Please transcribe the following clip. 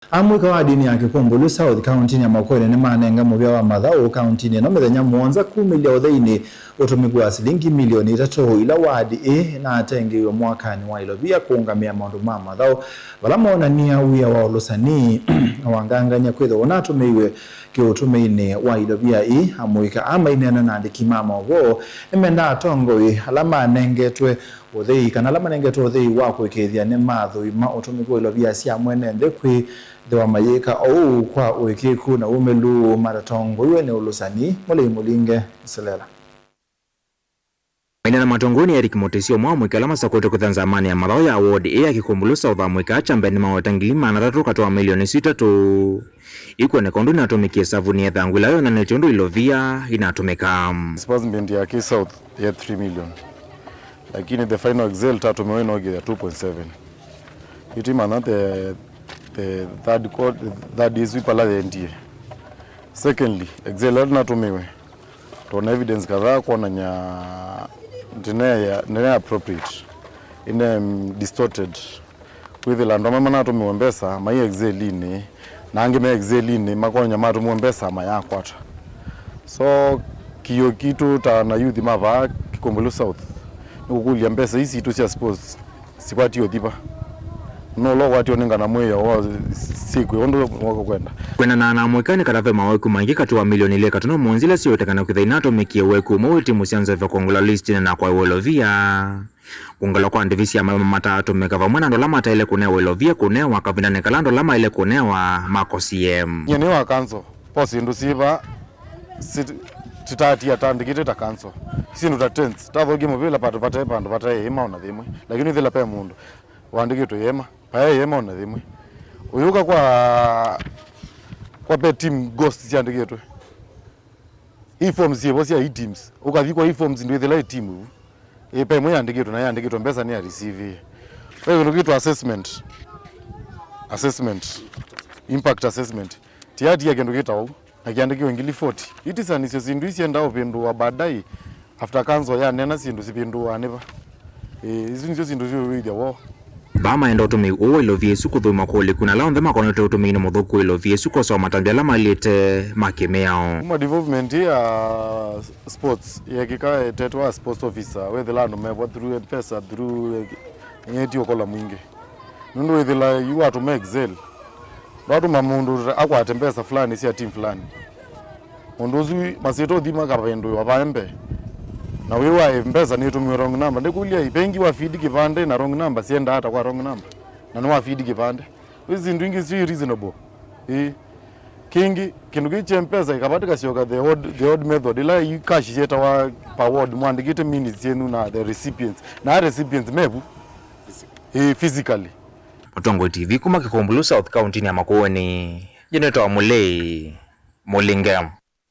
Amwika wa dini ya Kikumbulu South County ni Makwele ni manenga mubia wa Mathau County ni no methenya muonza kumilia uthaini utumigwa silingi milioni 3 ila wadi na atengeyo mwakani wa Ilobia kuungamia maundu ma Mathau vala monania wia wa ulusani wanganganya kwitho onatumiwe kiutumeini wa Ilobia amwika amainena na andiki mama ogo nimenda atongoi alama nengetwe uthei kana alama nengetwe uthei wa kwikithia ni mathu ima utumigwa Ilobia cia mwene ndekwi dewa mayeka au kwa uikiku na umelu maratongo iwe ni ulusani mole mulinge selela Maina na matongoni Eric Motesio mwamwika alama sakoto kuthanza amani ya Mathau ya award Kikumbulu South amwika achambeni mawatangilima na 3 katoa milioni 6 tu iko na kondo inatumikia savuni ya thangu ilayo na nechondo Ilobia inatumika disbursement ya K South ya 3 million lakini the final excel tatu meweno ya 2.7 itima na the third is wipala the NTA. Secondly, excel natumiwe tuna evidence kadhaa kuona nya ndine appropriate ine distorted with the land mama natumiwe mbesa mai excel ini nange me excel ini makonya matumiwe mbesa mayakwata so kiyo kitu ta na youth mava Kikumbulu South ukulia mbesa hizi tu sia suppose sikwati yodiba no lo wati onengana mweya wa siku ondo kwenda kwena na mwekani karave maweku mangi katuwa milioni ile katuno monzile sio tekana kuthainato mekie weku mwiti musianzo vya kuongula list na kwa Ilobia kungala kwa ndivisi ya mama matatu mekava mwana ndo lama ta ile kunewa Ilobia kunewa kavina nekalando lama ile kunewa mako CM nyene wa kanzo posi ndusiva titati ya tandikite ta kanzo sindu ta tense tavoge mobile patu pata yema ona thimwe lakini thila pe mundu wandikito yema paye yema ona thimwe uyuka kwa pe team ghost ciandikitwe forms yebo cia teams ukathi kwa forms ndio thila team pe mwe yandikitwe na yandikitwe mbesa ni ya receive kwa hiyo ndio assessment impact assessment tiati yake ndio kitao akiandikiwa ngili 40 itisani sio sindu isienda upendo wa badai after kanzo ya nena sindu sipindu aniva izi ndio sindu sio widi wo bama enda utumi uwe Ilobia suku thuma kule kuna lao ndema konote utumi ino mudhuku Ilobia suku so matambia malite makemeao uma development ya sports ya kikae tetwa sports officer we the land me through pesa through nyeti okola mwingi nundu we the la you are to make excel watu mamundu akwate mbesa fulani si ya team fulani munduzi masito dhima kapendo wapambe na wewe mbesa ni tumio wrong number ndekulia ipengi wa feed kipande na wrong number sienda hata kwa wrong number na no wa feed kipande hizi ndingi si reasonable kingi kindu kiche mpesa ikapatika sioka the odd method ila cash yeta wa per word mwandikite minutes yenu na the recipients na recipients mebu physically Matongo TV kuma Kikumbulu South County ni Makueni jeneto wa Mulei Mulingam